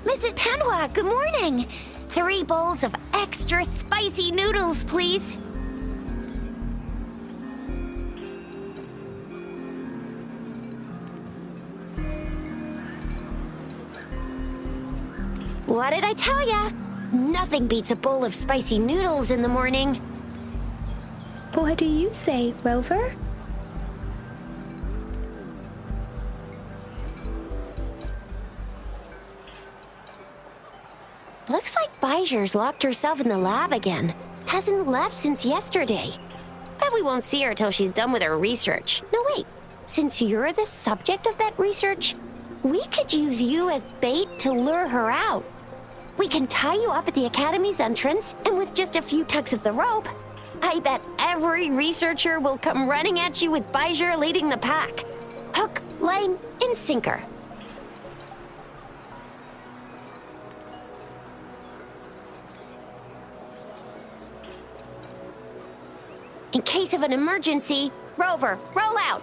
Mrs. Panhua, good morning! 3 bowls of extra spicy noodles, please. What did I tell ya? Nothing beats a bowl of spicy noodles in the morning. What do you say, Rover? Looks like Baijer's locked herself in the lab again. Hasn't left since yesterday. Bet we won't see her till she's done with her research. No, wait. Since you're the subject of that research, we could use you as bait to lure her out. We can tie you up at the Academy's entrance, and with just a few tugs of the rope, I bet every researcher will come running at you with Baijer leading the pack. Hook, line, and sinker. In case of an emergency, Rover, roll out!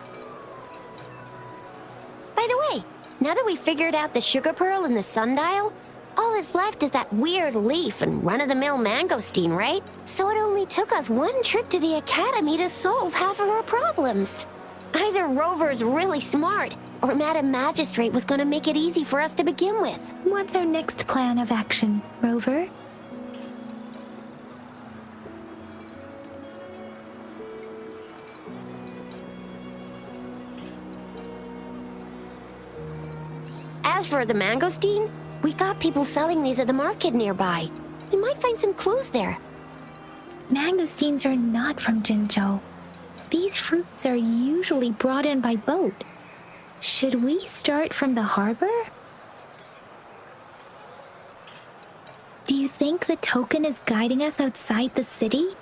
By the way, now that we figured out the sugar pearl and the sundial, all that's left is that weird leaf and run-of-the-mill mangosteen, right? So it only took us 1 trip to the Academy to solve half of our problems. Either Rover's really smart, or Madam Magistrate was gonna make it easy for us to begin with. What's our next plan of action, Rover? As for the mangosteen, we got people selling these at the market nearby. We might find some clues there. Mangosteens are not from Jinzhou. These fruits are usually brought in by boat. Should we start from the harbor? Do you think the token is guiding us outside the city?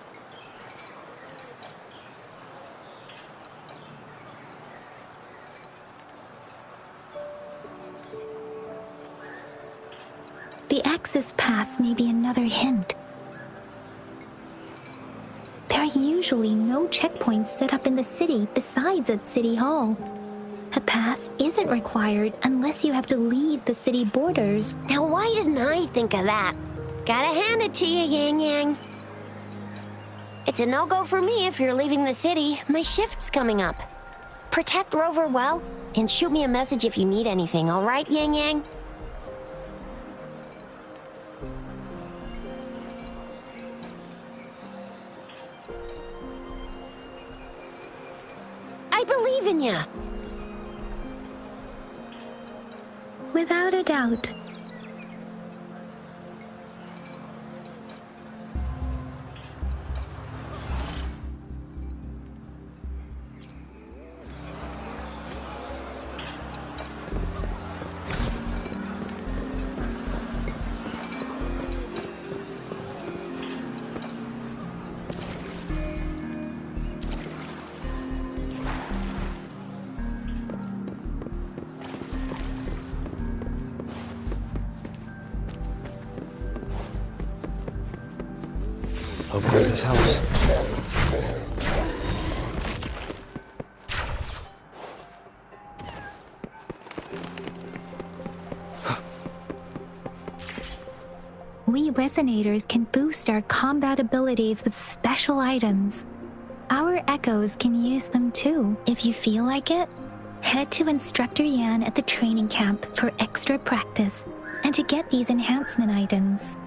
The access pass may be another hint. There are usually no checkpoints set up in the city besides at City Hall. A pass isn't required unless you have to leave the city borders. Now why didn't I think of that? Gotta hand it to you, Yang Yang. It's a no-go for me if you're leaving the city. My shift's coming up. Protect Rover well, and shoot me a message if you need anything, all right, Yang Yang? I believe in ya! Without a doubt. Hopefully this helps. We resonators can boost our combat abilities with special items. Our echoes can use them too. If you feel like it, head to Instructor Yan at the training camp for extra practice and to get these enhancement items.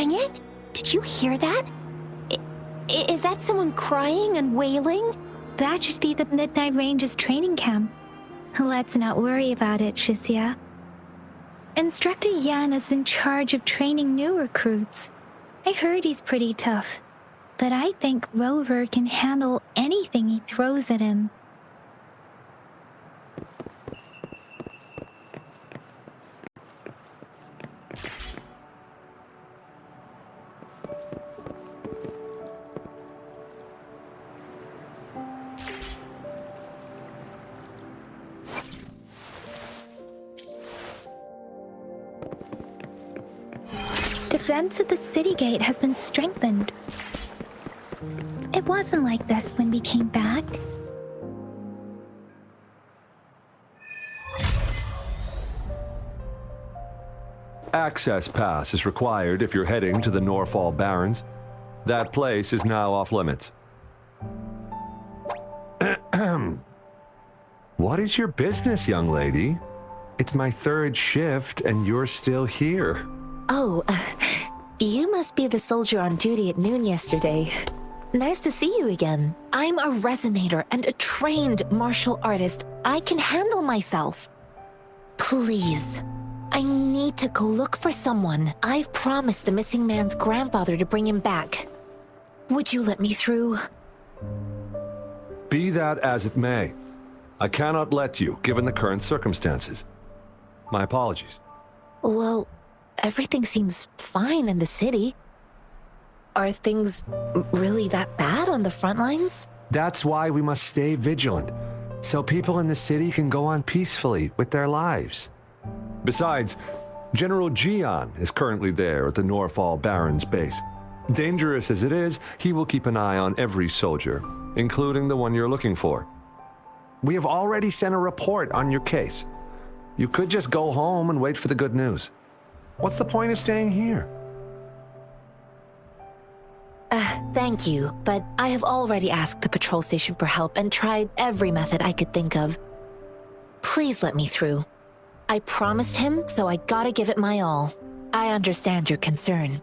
hearing it? Did you hear that? Is that someone crying and wailing? That should be the Midnight Ranges training camp. Let's not worry about it, Shisia. Instructor Yan is in charge of training new recruits. I heard he's pretty tough, but I think Rover can handle anything he throws at him. Defense at the city gate has been strengthened. It wasn't like this when we came back. Access pass is required if you're heading to the Norfall Barrens. That place is now off limits. What is your business, young lady? It's my third shift and you're still here. Oh, you must be the soldier on duty at noon yesterday. Nice to see you again. I'm a resonator and a trained martial artist. I can handle myself. Please, I need to go look for someone. I've promised the missing man's grandfather to bring him back. Would you let me through? Be that as it may, I cannot let you, given the current circumstances. My apologies. Well, everything seems fine in the city. Are things really that bad on the front lines? That's why we must stay vigilant, so people in the city can go on peacefully with their lives. Besides, General Jian is currently there at the Norfall Barrens base. Dangerous as it is, he will keep an eye on every soldier, including the one you're looking for. We have already sent a report on your case. You could just go home and wait for the good news. What's the point of staying here? Thank you, but I have already asked the patrol station for help and tried every method I could think of. Please let me through. I promised him, so I gotta give it my all. I understand your concern.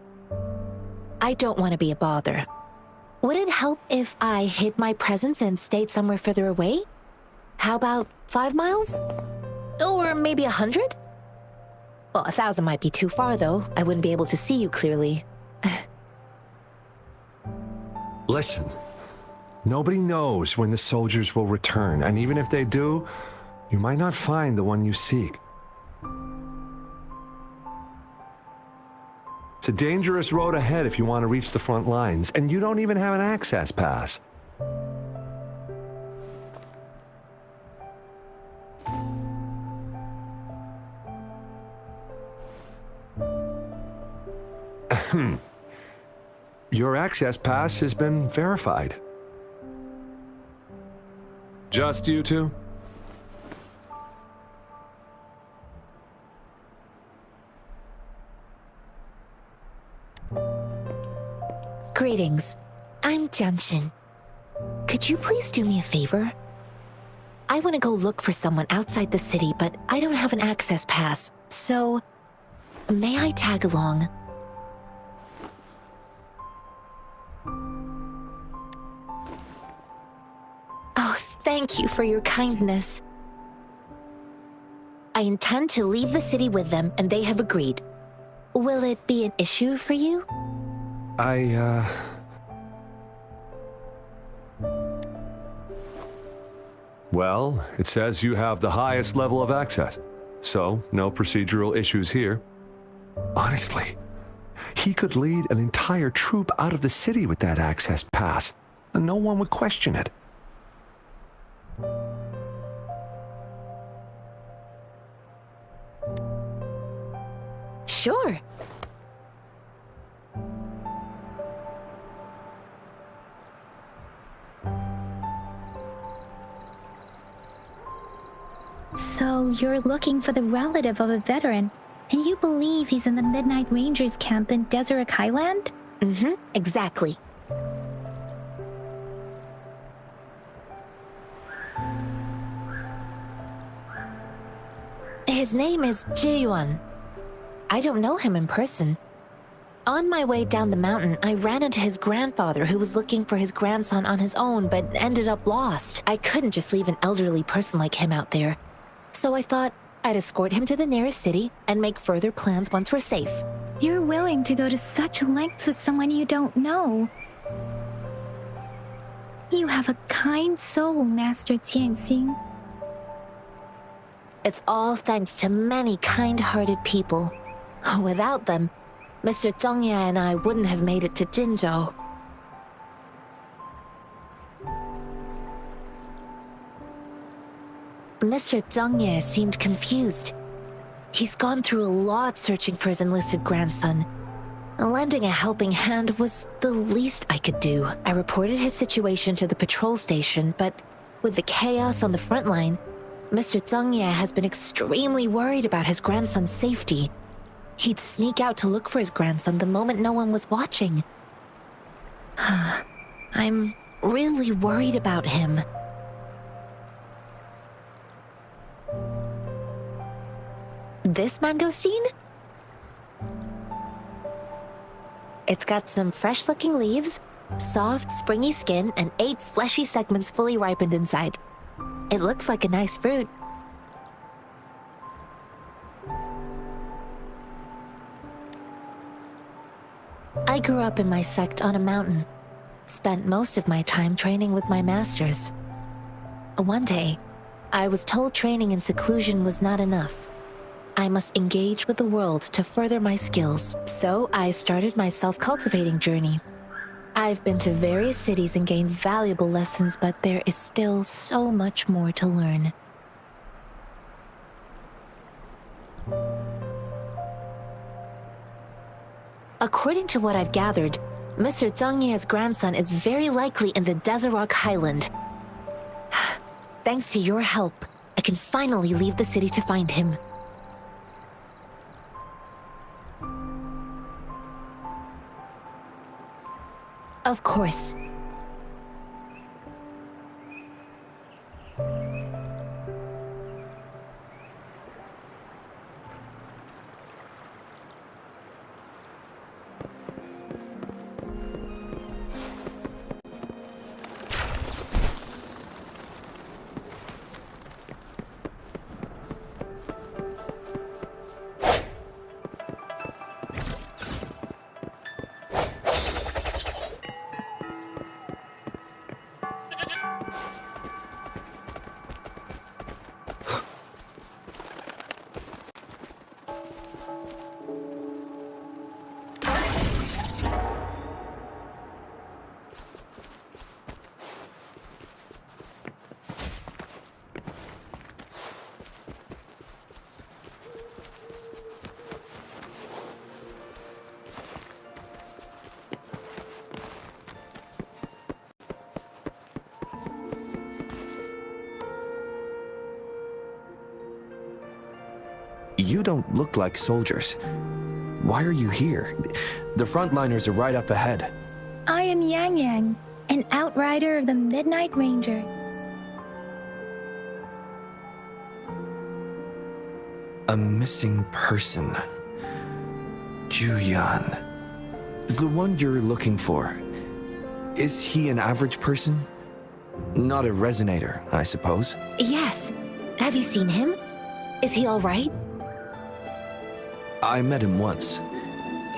I don't want to be a bother. Would it help if I hid my presence and stayed somewhere further away? How about 5 miles? Or maybe 100? Well, 1,000 might be too far, though. I wouldn't be able to see you clearly. Listen, nobody knows when the soldiers will return, and even if they do, you might not find the one you seek. It's a dangerous road ahead if you want to reach the front lines, and you don't even have an access pass. Your access pass has been verified. Just you two? Greetings. I'm Genshin. Could you please do me a favor? I want to go look for someone outside the city, but I don't have an access pass, so may I tag along? Oh, thank you for your kindness. I intend to leave the city with them, and they have agreed. Will it be an issue for you? Well, it says you have the highest level of access, so no procedural issues here. Honestly, he could lead an entire troop out of the city with that access pass, and no one would question it. Sure. So you're looking for the relative of a veteran, and you believe he's in the Midnight Rangers camp in Deseret Highland? Mm-hmm, exactly. His name is Jiyuan. I don't know him in person. On my way down the mountain, I ran into his grandfather who was looking for his grandson on his own but ended up lost. I couldn't just leave an elderly person like him out there. So I thought I'd escort him to the nearest city and make further plans once we're safe. You're willing to go to such lengths with someone you don't know. You have a kind soul, Master Tianxing. It's all thanks to many kind-hearted people. Without them, Mr. Zhongye and I wouldn't have made it to Jinzhou. Mr. Zhongye seemed confused. He's gone through a lot searching for his enlisted grandson. Lending a helping hand was the least I could do. I reported his situation to the patrol station, but with the chaos on the front line, Mr. Zhongye has been extremely worried about his grandson's safety. He'd sneak out to look for his grandson the moment no one was watching. I'm really worried about him. This mangosteen? It's got some fresh-looking leaves, soft, springy skin, and 8 fleshy segments fully ripened inside. It looks like a nice fruit. I grew up in my sect on a mountain. Spent most of my time training with my masters. One day, I was told training in seclusion was not enough. I must engage with the world to further my skills, so I started my self-cultivating journey. I've been to various cities and gained valuable lessons, but there is still so much more to learn. According to what I've gathered, Mr. Zhongye's grandson is very likely in the Desert Highland. Thanks to your help, I can finally leave the city to find him. Of course. You don't look like soldiers. Why are you here? The frontliners are right up ahead. I am Yang Yang, an outrider of the Midnight Ranger. A missing person. Juyan. The one you're looking for. Is he an average person? Not a resonator, I suppose. Yes. Have you seen him? Is he all right? I met him once.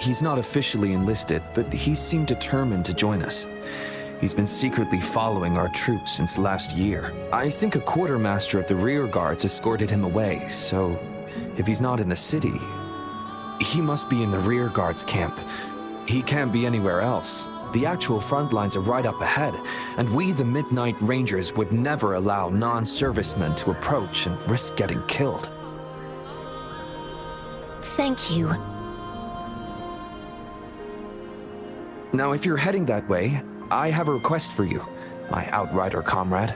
He's not officially enlisted, but he seemed determined to join us. He's been secretly following our troops since last year. I think a quartermaster of the rear guards escorted him away, so if he's not in the city, he must be in the rear guards camp. He can't be anywhere else. The actual front lines are right up ahead, and we, the Midnight Rangers, would never allow non-servicemen to approach and risk getting killed. Thank you. Now, if you're heading that way, I have a request for you, my outrider comrade.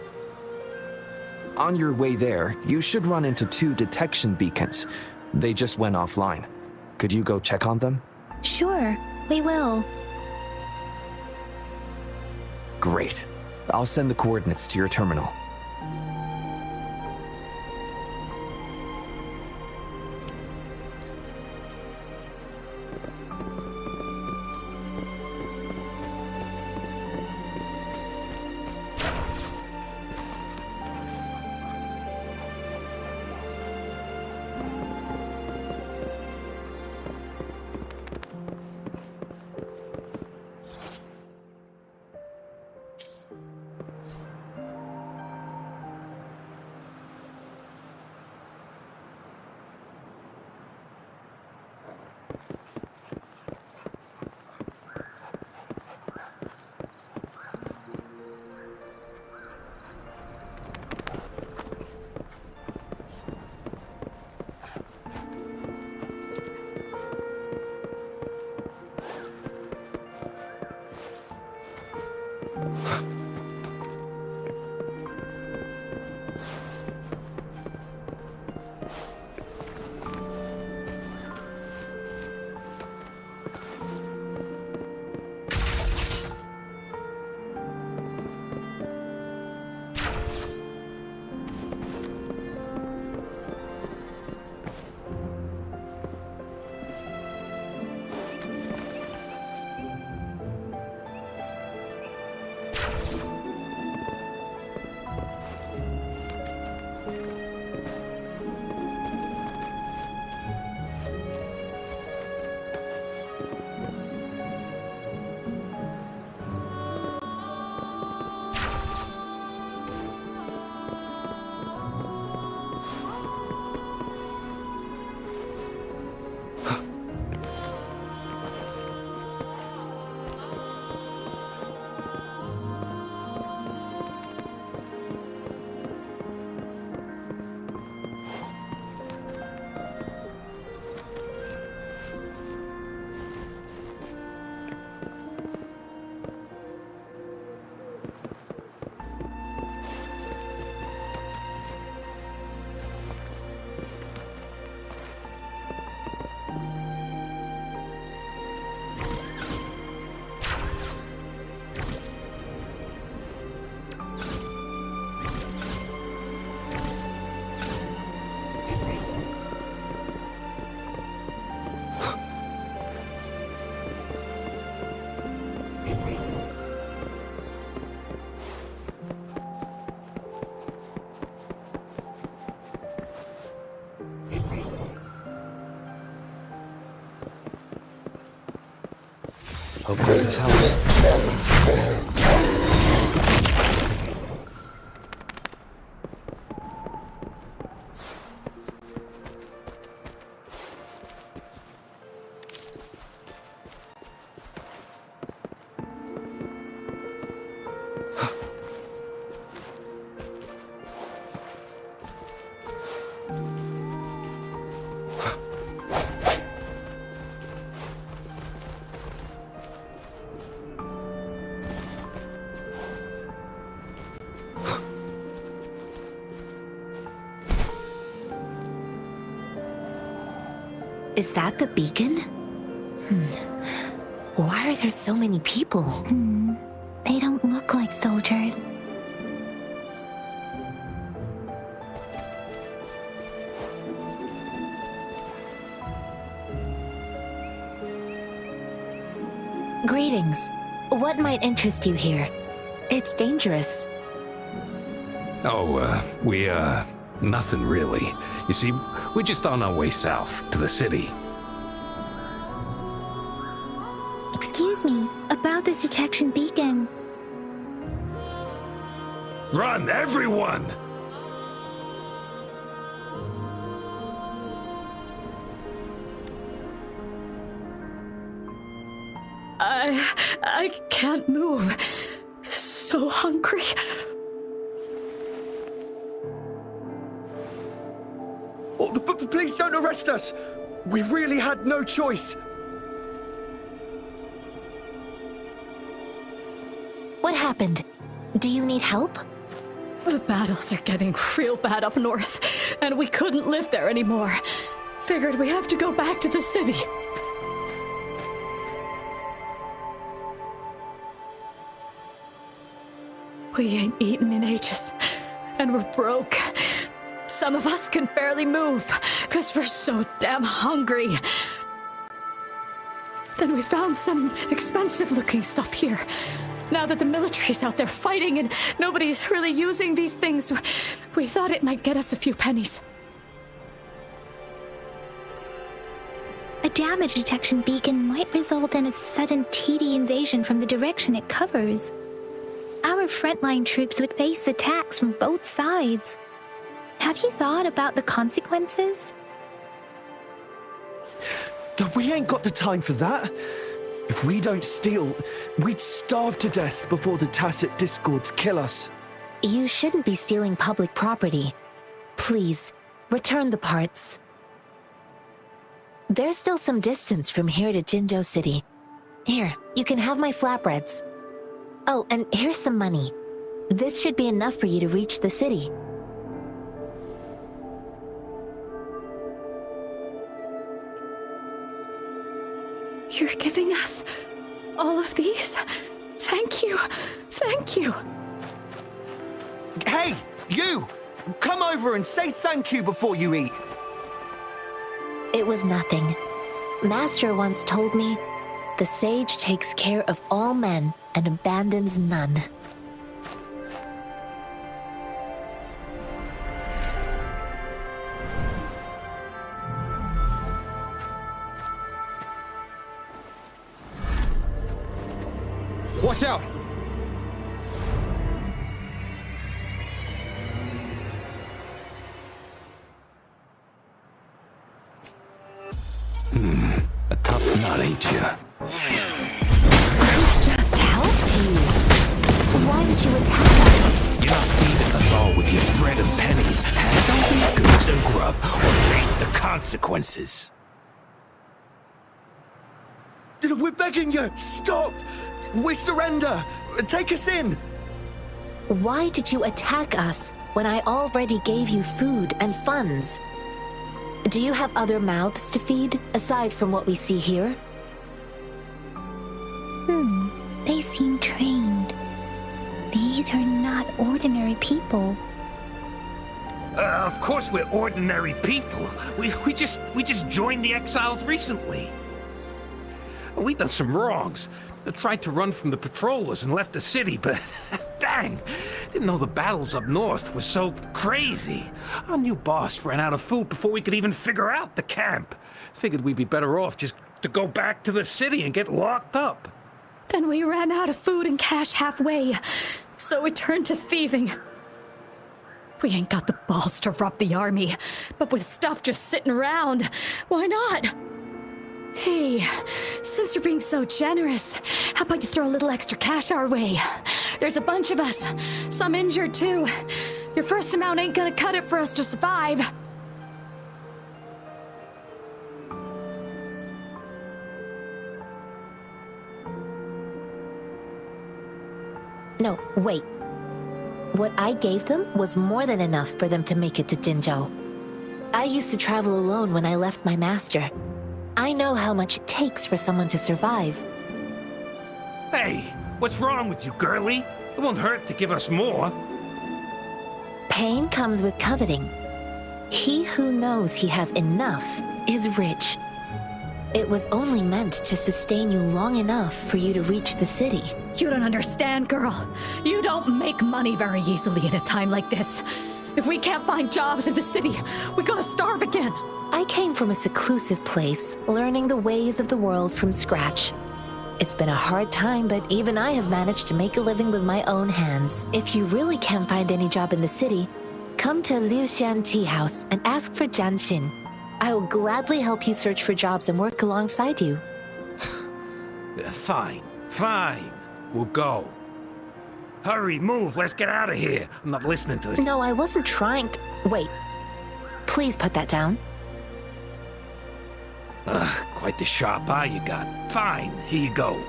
On your way there, you should run into 2 detection beacons. They just went offline. Could you go check on them? Sure, we will. Great. I'll send the coordinates to your terminal. Hopefully this helps. Is that the beacon? Why are there so many people? They don't look like soldiers. Greetings. What might interest you here? It's dangerous. Nothing really. You see, we're just on our way south to the city. Excuse me, about this detection beacon. Run, everyone! I can't move. So hungry. Oh, but please don't arrest us! We really had no choice. What happened? Do you need help? The battles are getting real bad up north, and we couldn't live there anymore. Figured we have to go back to the city. We ain't eaten in ages, and we're broke. Some of us can barely move, because we're so damn hungry. Then we found some expensive-looking stuff here. Now that the military's out there fighting and nobody's really using these things, we thought it might get us a few pennies. A damage detection beacon might result in a sudden TD invasion from the direction it covers. Our frontline troops would face attacks from both sides. Have you thought about the consequences? We ain't got the time for that. If we don't steal, we'd starve to death before the tacit discords kill us. You shouldn't be stealing public property. Please, return the parts. There's still some distance from here to Jinzhou City. Here, you can have my flatbreads. Oh, and here's some money. This should be enough for you to reach the city. You're giving us all of these? Thank you. Thank you. Hey, you! Come over and say thank you before you eat. It was nothing. Master once told me, the sage takes care of all men and abandons none. Watch out! A tough nut, ain't you? I just helped you. Why did you attack us? You're not feeding us all with your bread and pennies. Hand over your goods and grub, or face the consequences. We're begging you! Stop! We surrender! Take us in! Why did you attack us when I already gave you food and funds? Do you have other mouths to feed, aside from what we see here? They seem trained. These are not ordinary people. Of course we're ordinary people. We just joined the exiles recently. We done some wrongs. Tried to run from the patrollers and left the city, but dang, didn't know the battles up north were so crazy. Our new boss ran out of food before we could even figure out the camp. Figured we'd be better off just to go back to the city and get locked up. Then we ran out of food and cash halfway, so we turned to thieving. We ain't got the balls to rob the army, but with stuff just sitting around, why not? Hey, since you're being so generous, how about you throw a little extra cash our way? There's a bunch of us, some injured too. Your first amount ain't gonna cut it for us to survive. No, wait. What I gave them was more than enough for them to make it to Jinzhou. I used to travel alone when I left my master. I know how much it takes for someone to survive. Hey, what's wrong with you, girlie? It won't hurt to give us more. Pain comes with coveting. He who knows he has enough is rich. It was only meant to sustain you long enough for you to reach the city. You don't understand, girl. You don't make money very easily at a time like this. If we can't find jobs in the city, we're gonna starve again. I came from a seclusive place, learning the ways of the world from scratch. It's been a hard time, but even I have managed to make a living with my own hands. If you really can't find any job in the city, come to Liuxian Tea House and ask for Jianxin. I will gladly help you search for jobs and work alongside you. Fine. We'll go. Hurry, move, let's get out of here. I'm not listening to this. No, I wasn't trying to... Wait. Please put that down. Quite the sharp eye you got. Fine, here you go.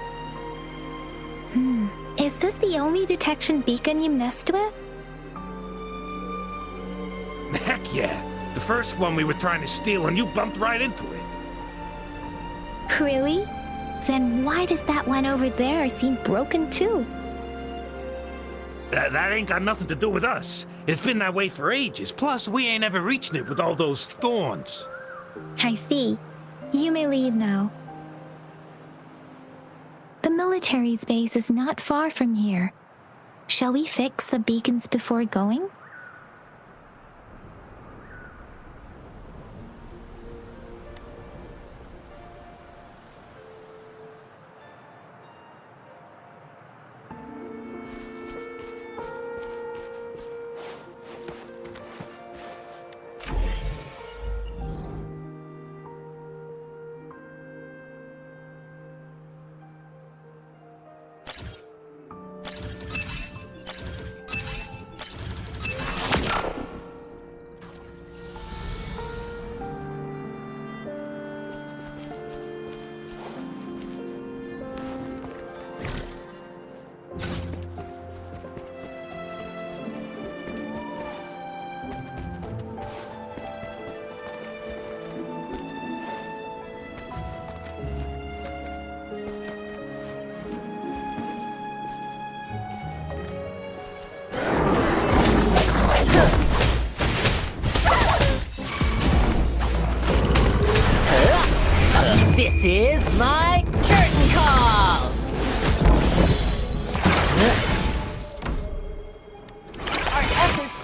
Is this the only detection beacon you messed with? Heck yeah. The first one we were trying to steal and you bumped right into it. Really? Then why does that one over there seem broken too? That ain't got nothing to do with us. It's been that way for ages. Plus, we ain't ever reaching it with all those thorns. I see. You may leave now. The military's base is not far from here. Shall we fix the beacons before going?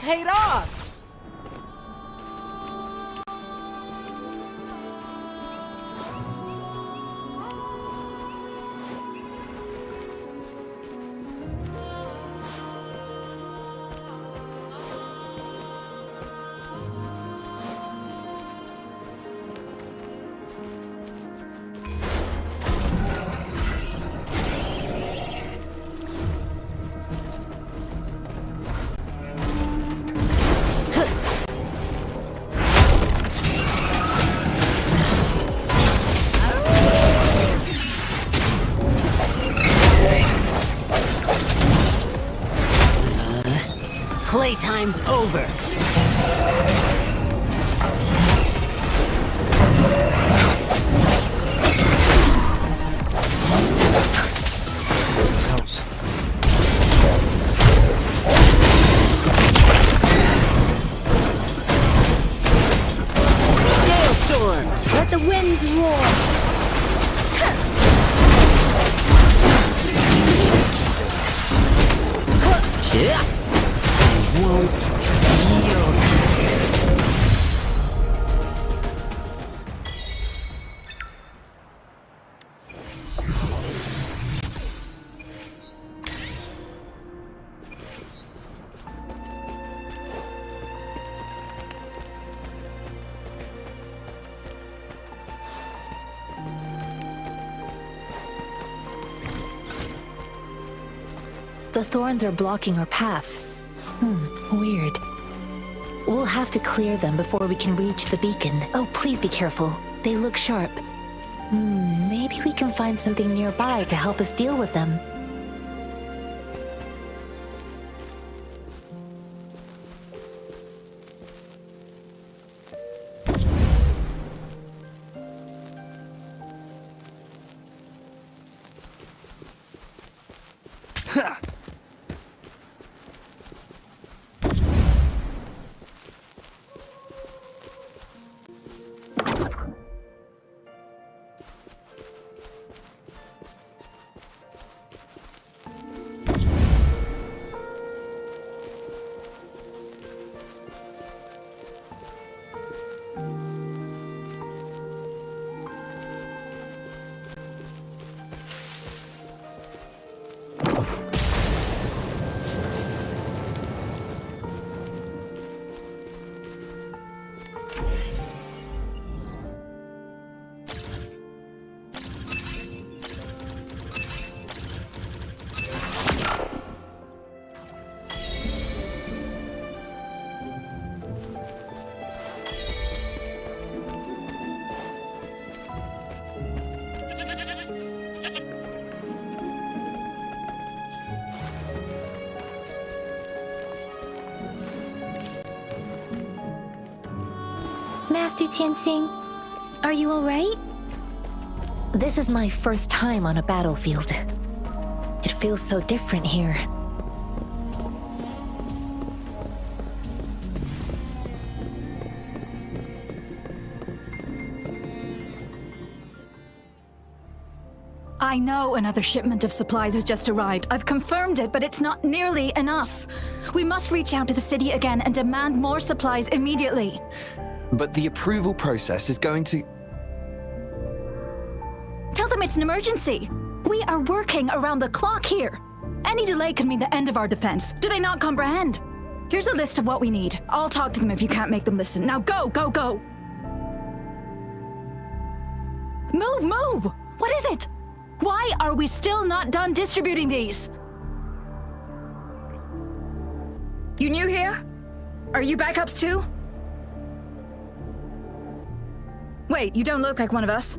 paid off! Playtime's over. This helps. Gale storm. Let the winds roar. Yeah. Won't yield. The thorns are blocking our path. Weird. We'll have to clear them before we can reach the beacon. Oh, please be careful. They look sharp. Maybe we can find something nearby to help us deal with them. Master Tianxing, are you alright? This is my first time on a battlefield. It feels so different here. I know another shipment of supplies has just arrived. I've confirmed it, but it's not nearly enough. We must reach out to the city again and demand more supplies immediately. But the approval process is going to... Tell them it's an emergency. We are working around the clock here. Any delay could mean the end of our defense. Do they not comprehend? Here's a list of what we need. I'll talk to them if you can't make them listen. Now go, go, go! Move, move! What is it? Why are we still not done distributing these? You new here? Are you backups too? Wait, you don't look like one of us.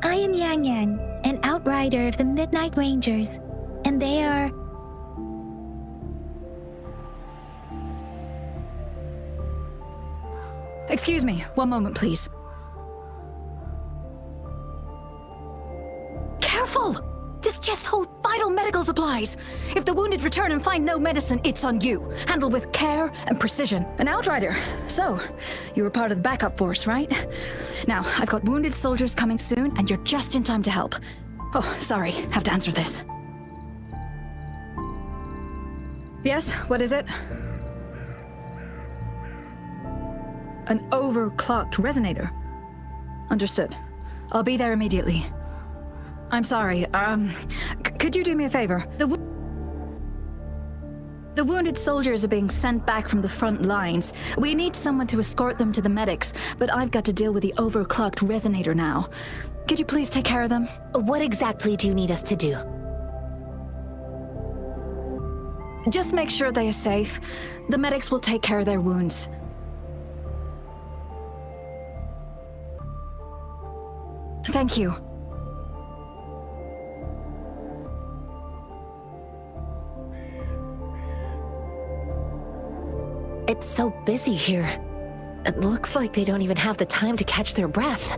I am Yang Yang, an outrider of the Midnight Rangers, and they are... Excuse me, one moment, please. Careful! This chest holds vital medical supplies. If the wounded return and find no medicine, it's on you. Handle with care and precision. An outrider. So, you were part of the backup force, right? Now, I've got wounded soldiers coming soon, and you're just in time to help. Oh, sorry, have to answer this. Yes, what is it? An overclocked resonator. Understood. I'll be there immediately. I'm sorry, could you do me a favor? The wounded soldiers are being sent back from the front lines. We need someone to escort them to the medics, but I've got to deal with the overclocked resonator now. Could you please take care of them? What exactly do you need us to do? Just make sure they are safe. The medics will take care of their wounds. Thank you. It's so busy here. It looks like they don't even have the time to catch their breath.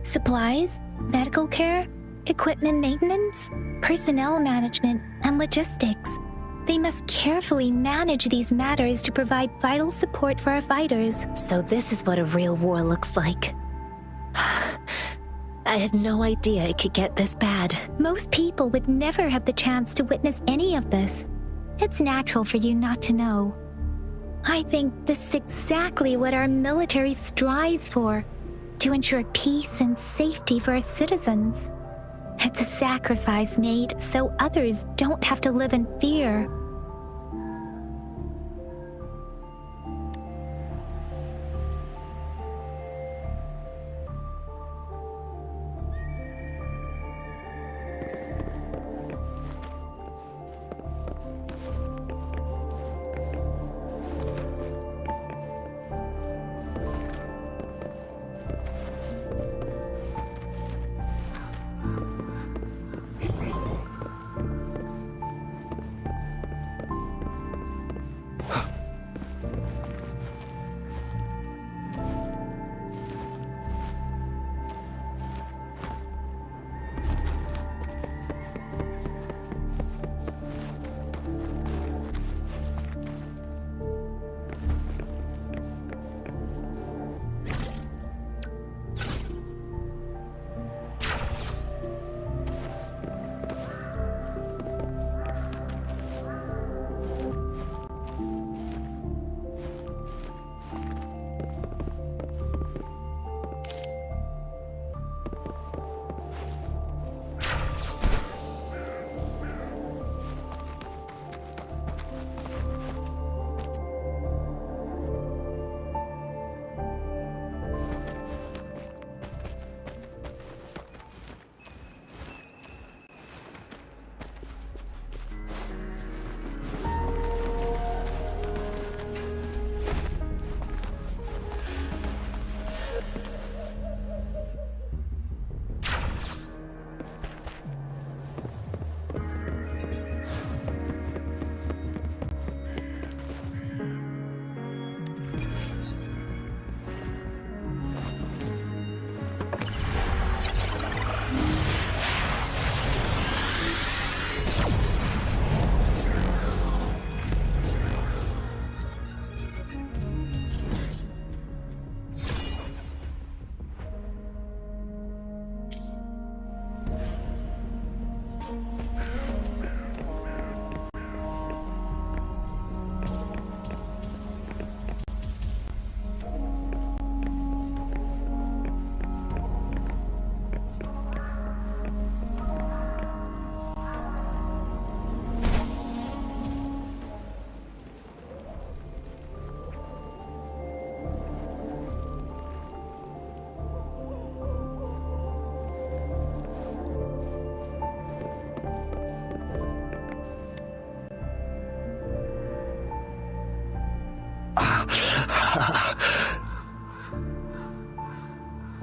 Supplies, medical care, equipment maintenance, personnel management, and logistics. They must carefully manage these matters to provide vital support for our fighters. So this is what a real war looks like. I had no idea it could get this bad. Most people would never have the chance to witness any of this. It's natural for you not to know. I think this is exactly what our military strives for, to ensure peace and safety for our citizens. It's a sacrifice made so others don't have to live in fear.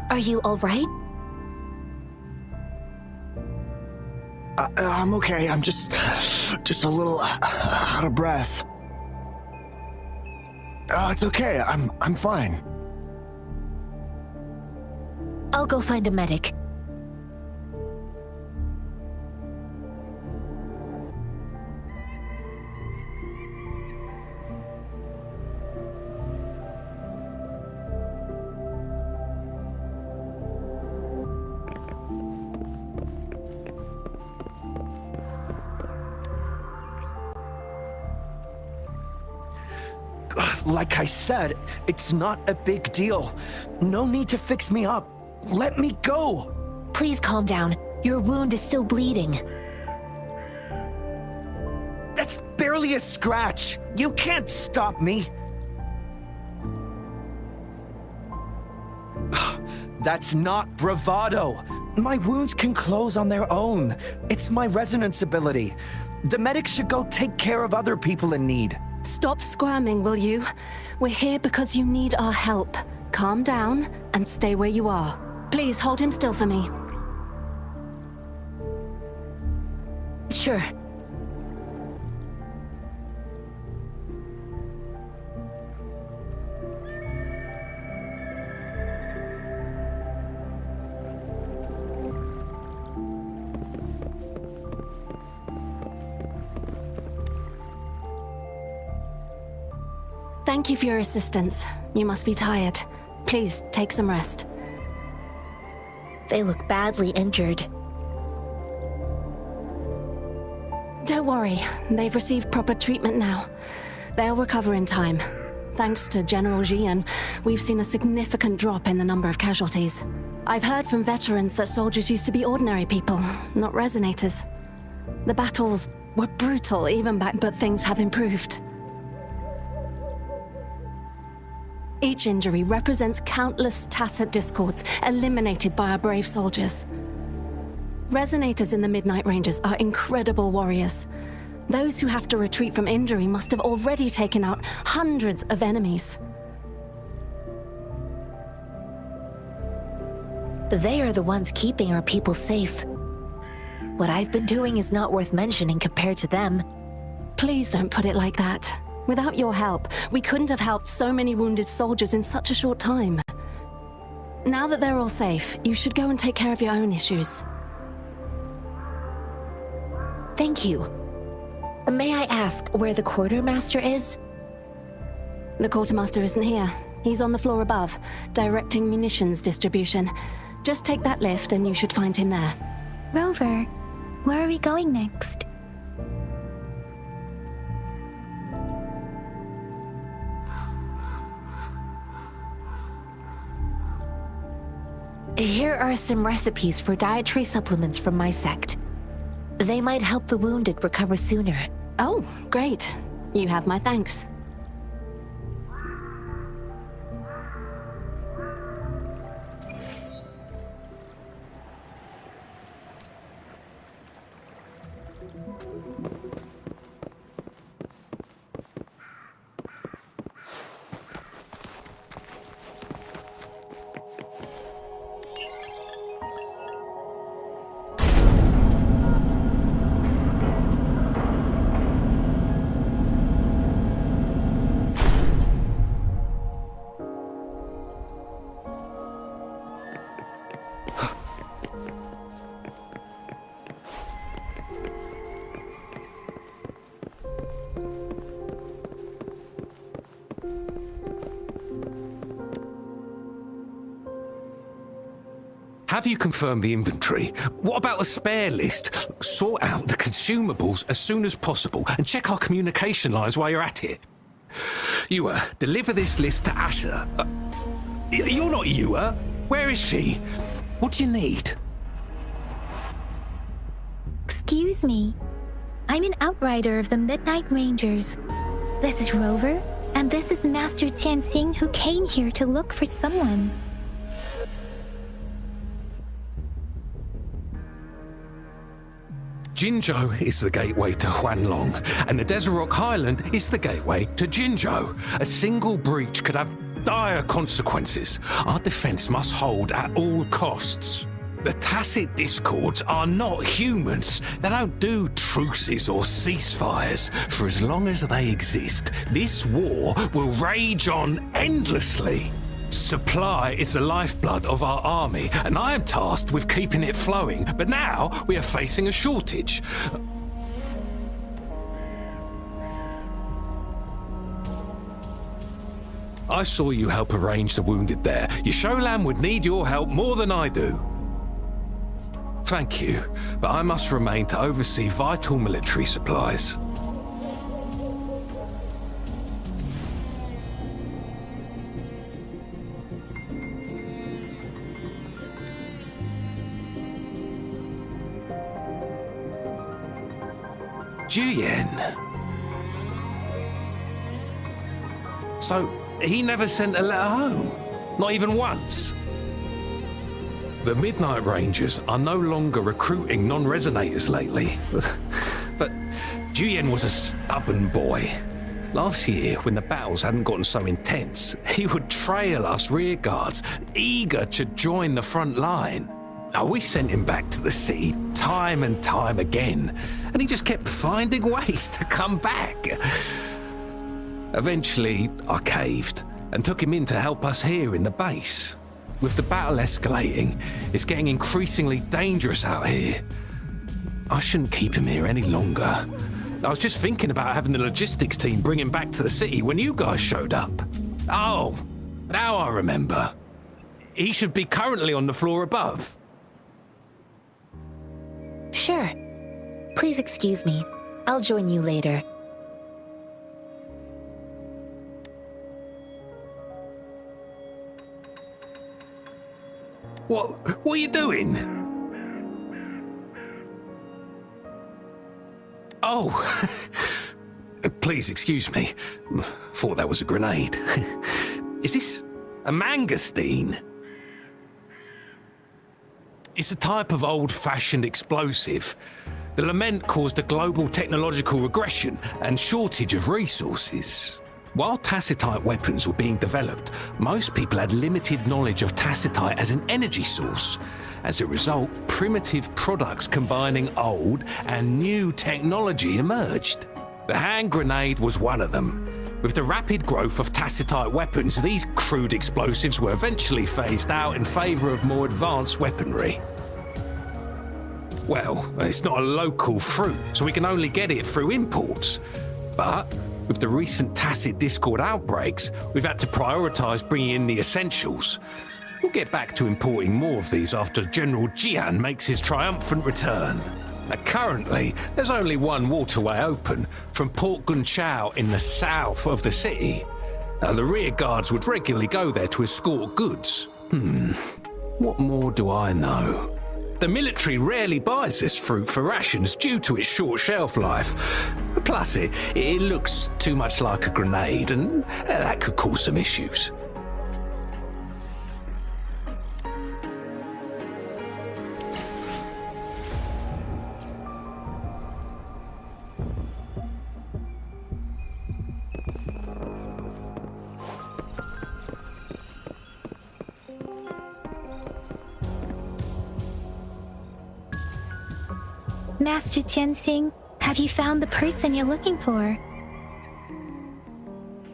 Are you all right? I'm okay. I'm just a little out of breath. It's okay. I'm fine. I'll go find a medic. Like I said, it's not a big deal. No need to fix me up. Let me go! Please calm down. Your wound is still bleeding. That's barely a scratch. You can't stop me. That's not bravado. My wounds can close on their own. It's my resonance ability. The medics should go take care of other people in need. Stop squirming, will you? We're here because you need our help. Calm down and stay where you are. Please hold him still for me. Sure. Thank you for your assistance. You must be tired. Please, take some rest. They look badly injured. Don't worry, they've received proper treatment now. They'll recover in time. Thanks to General Jian, we've seen a significant drop in the number of casualties. I've heard from veterans that soldiers used to be ordinary people, not resonators. The battles were brutal even back, but things have improved. Each injury represents countless tacit discords eliminated by our brave soldiers. Resonators in the Midnight Ranges are incredible warriors. Those who have to retreat from injury must have already taken out hundreds of enemies. They are the ones keeping our people safe. What I've been doing is not worth mentioning compared to them. Please don't put it like that. Without your help, we couldn't have helped so many wounded soldiers in such a short time. Now that they're all safe, you should go and take care of your own issues. Thank you. May I ask where the quartermaster is? The quartermaster isn't here. He's on the floor above, directing munitions distribution. Just take that lift and you should find him there. Rover, where are we going next? Here are some recipes for dietary supplements from my sect. They might help the wounded recover sooner. Oh, great. You have my thanks. Have you confirmed the inventory? What about the spare list? Sort out the consumables as soon as possible and check our communication lines while you're at it. Yuwa, deliver this list to Asher. You're not Yuwa. Where is she? What do you need? Excuse me. I'm an outrider of the Midnight Rangers. This is Rover, and this is Master Tianxing, who came here to look for someone. Jinzhou is the gateway to Huanglong, and the Desert Rock Highland is the gateway to Jinzhou. A single breach could have dire consequences. Our defense must hold at all costs. The tacit discords are not humans. They don't do truces or ceasefires. For as long as they exist, this war will rage on endlessly. Supply is the lifeblood of our army, and I am tasked with keeping it flowing. But now we are facing a shortage. I saw you help arrange the wounded there. Yasholan would need your help more than I do. Thank you, but I must remain to oversee vital military supplies. Juyen. So, he never sent a letter home? Not even once? The Midnight Rangers are no longer recruiting non-resonators lately. But Juyen was a stubborn boy. Last year, when the battles hadn't gotten so intense, he would trail us rearguards, eager to join the front line. We sent him back to the city time and time again, and he just kept finding ways to come back. Eventually, I caved and took him in to help us here in the base. With the battle escalating, it's getting increasingly dangerous out here. I shouldn't keep him here any longer. I was just thinking about having the logistics team bring him back to the city when you guys showed up. Oh, now I remember. He should be currently on the floor above. Sure. Please excuse me. I'll join you later. What are you doing? Oh, please excuse me. Thought that was a grenade. Is this a mangosteen? It's a type of old-fashioned explosive. The lament caused a global technological regression and shortage of resources. While tacitite weapons were being developed, most people had limited knowledge of tacitite as an energy source. As a result, primitive products combining old and new technology emerged. The hand grenade was one of them. With the rapid growth of tacitite weapons, these crude explosives were eventually phased out in favor of more advanced weaponry. Well, it's not a local fruit, so we can only get it through imports. But with the recent tacit discord outbreaks, we've had to prioritize bringing in the essentials. We'll get back to importing more of these after General Jian makes his triumphant return. Now, currently, there's only one waterway open, from Port Gunchao in the south of the city. The rear guards would regularly go there to escort goods. What more do I know? The military rarely buys this fruit for rations due to its short shelf life. Plus, it looks too much like a grenade, and that could cause some issues. Master Tianxing, have you found the person you're looking for?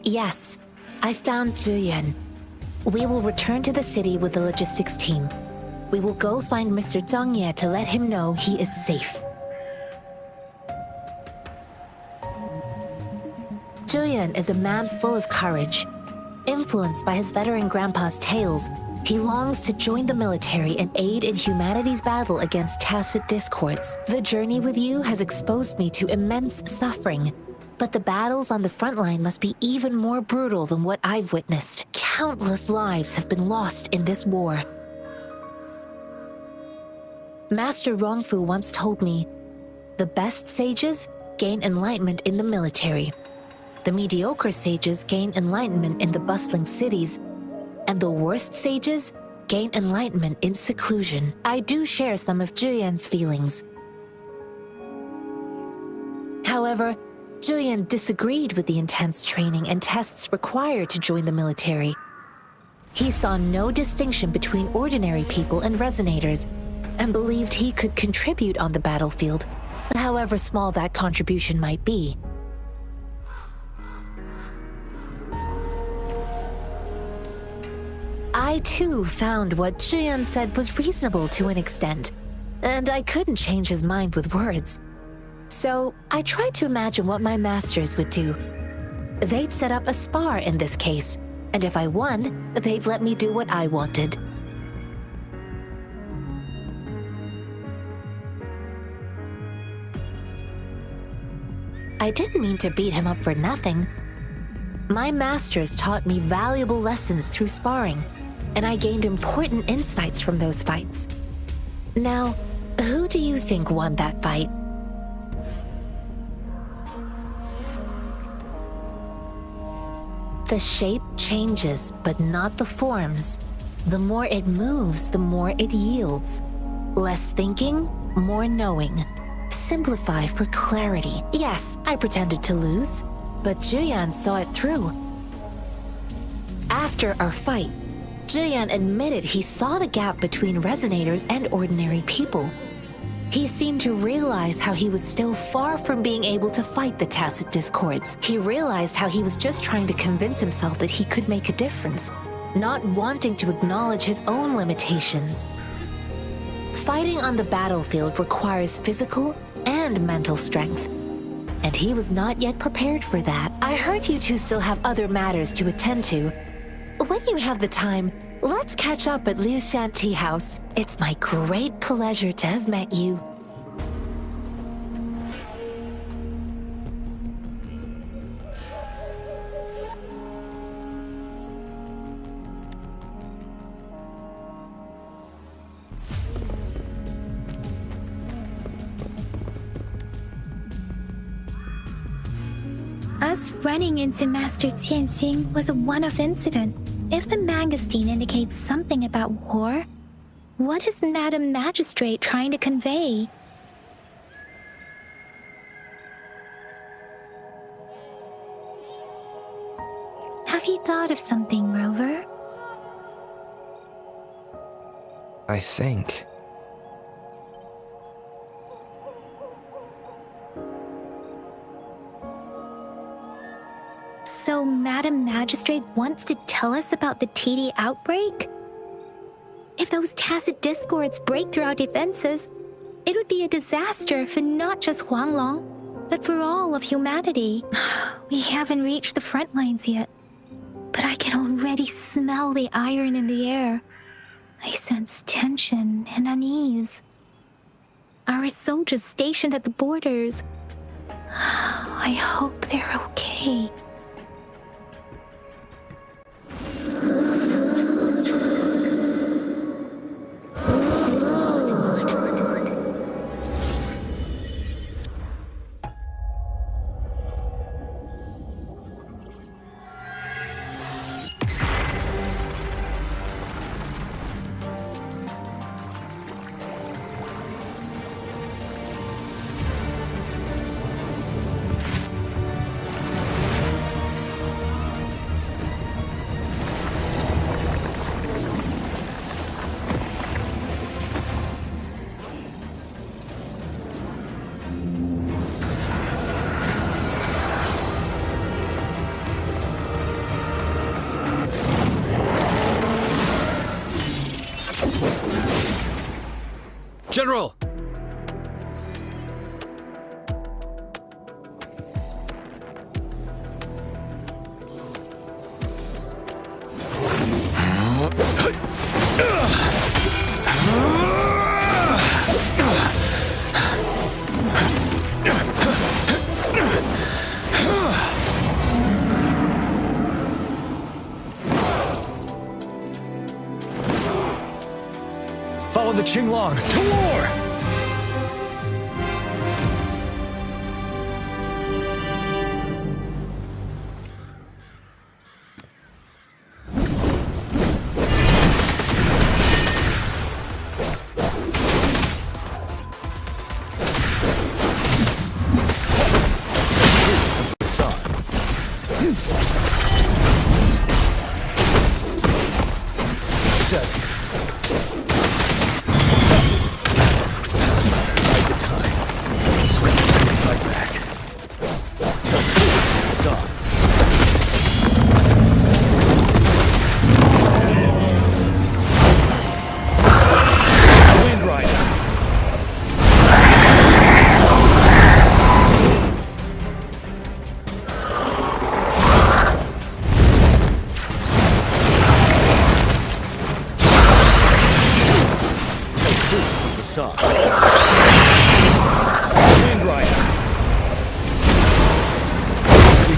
Yes, I found Zhuyan. We will return to the city with the logistics team. We will go find Mr. Zhang Ye to let him know he is safe. Zhuyan is a man full of courage. Influenced by his veteran grandpa's tales, he longs to join the military and aid in humanity's battle against tacit discords. The journey with you has exposed me to immense suffering, but the battles on the front line must be even more brutal than what I've witnessed. Countless lives have been lost in this war. Master Rongfu once told me, the best sages gain enlightenment in the military. The mediocre sages gain enlightenment in the bustling cities, and the worst sages gain enlightenment in seclusion. I do share some of Zhuyan's feelings. However, Zhuyan disagreed with the intense training and tests required to join the military. He saw no distinction between ordinary people and resonators, and believed he could contribute on the battlefield, however small that contribution might be. I too found what Zhuyan said was reasonable to an extent, and I couldn't change his mind with words. So I tried to imagine what my masters would do. They'd set up a spar in this case, and if I won, they'd let me do what I wanted. I didn't mean to beat him up for nothing. My masters taught me valuable lessons through sparring, and I gained important insights from those fights. Now, who do you think won that fight? The shape changes, but not the forms. The more it moves, the more it yields. Less thinking, more knowing. Simplify for clarity. Yes, I pretended to lose, but Juyan saw it through. After our fight, Juyan admitted he saw the gap between resonators and ordinary people. He seemed to realize how he was still far from being able to fight the tacit discords. He realized how he was just trying to convince himself that he could make a difference, not wanting to acknowledge his own limitations. Fighting on the battlefield requires physical and mental strength, and he was not yet prepared for that. I heard you two still have other matters to attend to. When you have the time, let's catch up at Liu Shan Tea House. It's my great pleasure to have met you. Us running into Master Tianxing was a one-off incident. If the mangosteen indicates something about war, what is Madam Magistrate trying to convey? Have you thought of something, Rover? I think. So Madam Magistrate wants to tell us about the TD outbreak? If those tacit discords break through our defenses, it would be a disaster for not just Huanglong, but for all of humanity. We haven't reached the front lines yet, but I can already smell the iron in the air. I sense tension and unease. Our soldiers stationed at the borders, I hope they're okay. General! Follow the Qinglong to war!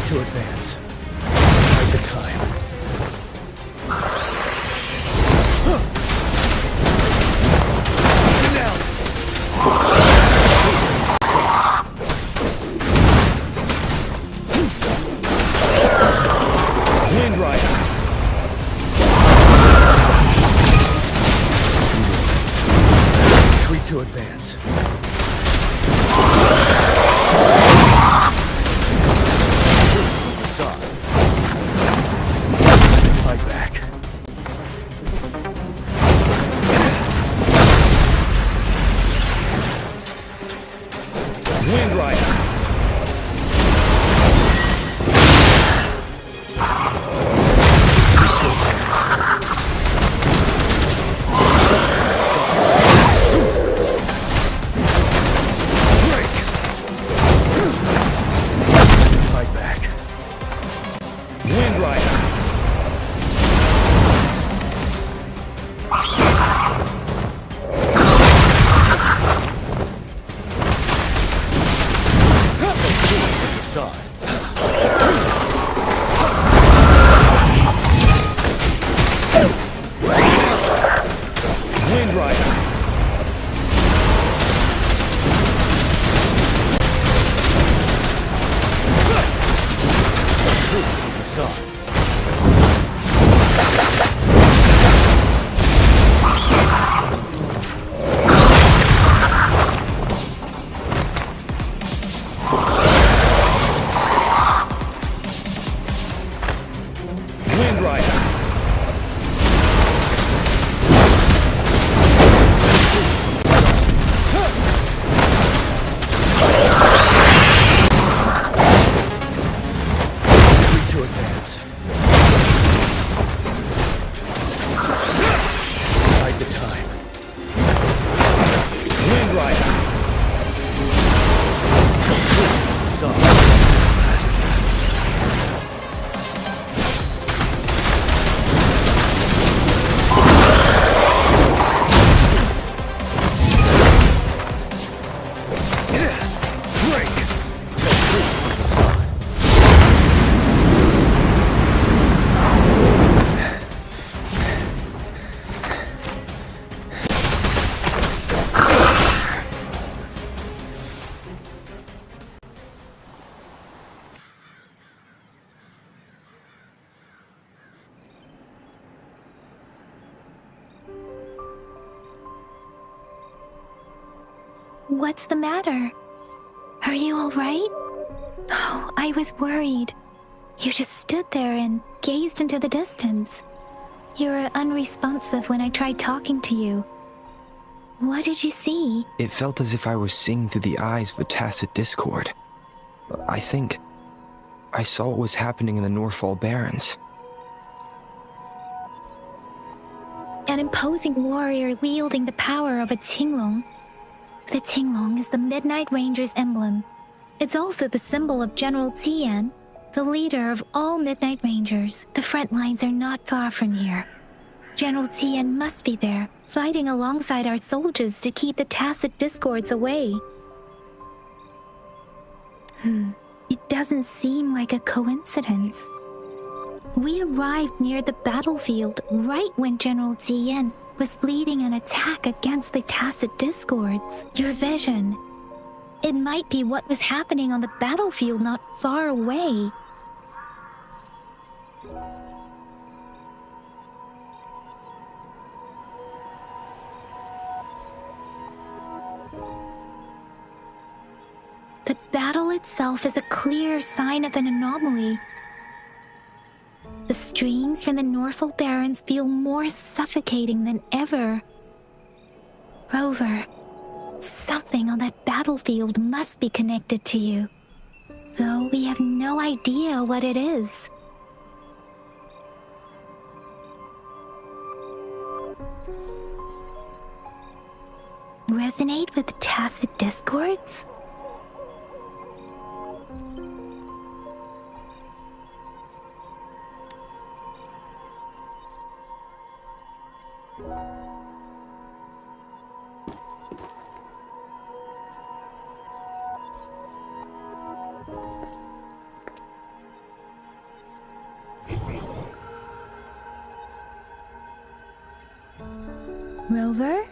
To advance. Take the time. Now. Wind Wind Rider. Fight back. Wind Rider. Facade. Wind Rider. Facade. Wind Rider. Retreat to advance. Bide the time. Wind Rider. Facade. What's the matter? Are you all right? Oh, I was worried. You just stood there and gazed into the distance. You were unresponsive when I tried talking to you. What did you see? It felt as if I was seeing through the eyes of a tacit discord. I think I saw what was happening in the Norfall Barrens. An imposing warrior wielding the power of a Huanglong. The Huanglong is the Midnight Ranger's emblem. It's also the symbol of General Tian, the leader of all Midnight Rangers. The front lines are not far from here. General Tian must be there, fighting alongside our soldiers to keep the tacit discords away. It doesn't seem like a coincidence. We arrived near the battlefield right when General Tian was leading an attack against the tacit discords. Your vision. It might be what was happening on the battlefield not far away. The battle itself is a clear sign of an anomaly. The streams from the Norfall Barrens feel more suffocating than ever. Rover, something on that battlefield must be connected to you, though we have no idea what it is. Resonate with tacit discords? Rover?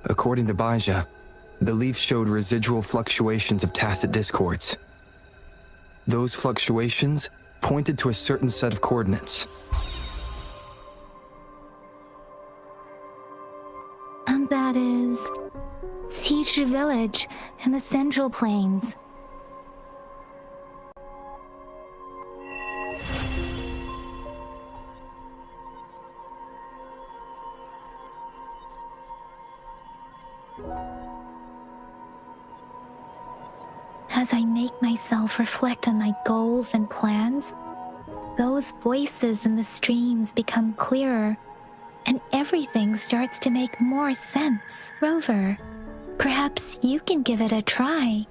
According to Baija, the leaf showed residual fluctuations of tacit discords. Those fluctuations pointed to a certain set of coordinates. And that is Teacher Village in the Central Plains. As I make myself reflect on my goals and plans, those voices in the streams become clearer, and everything starts to make more sense. Rover, perhaps you can give it a try.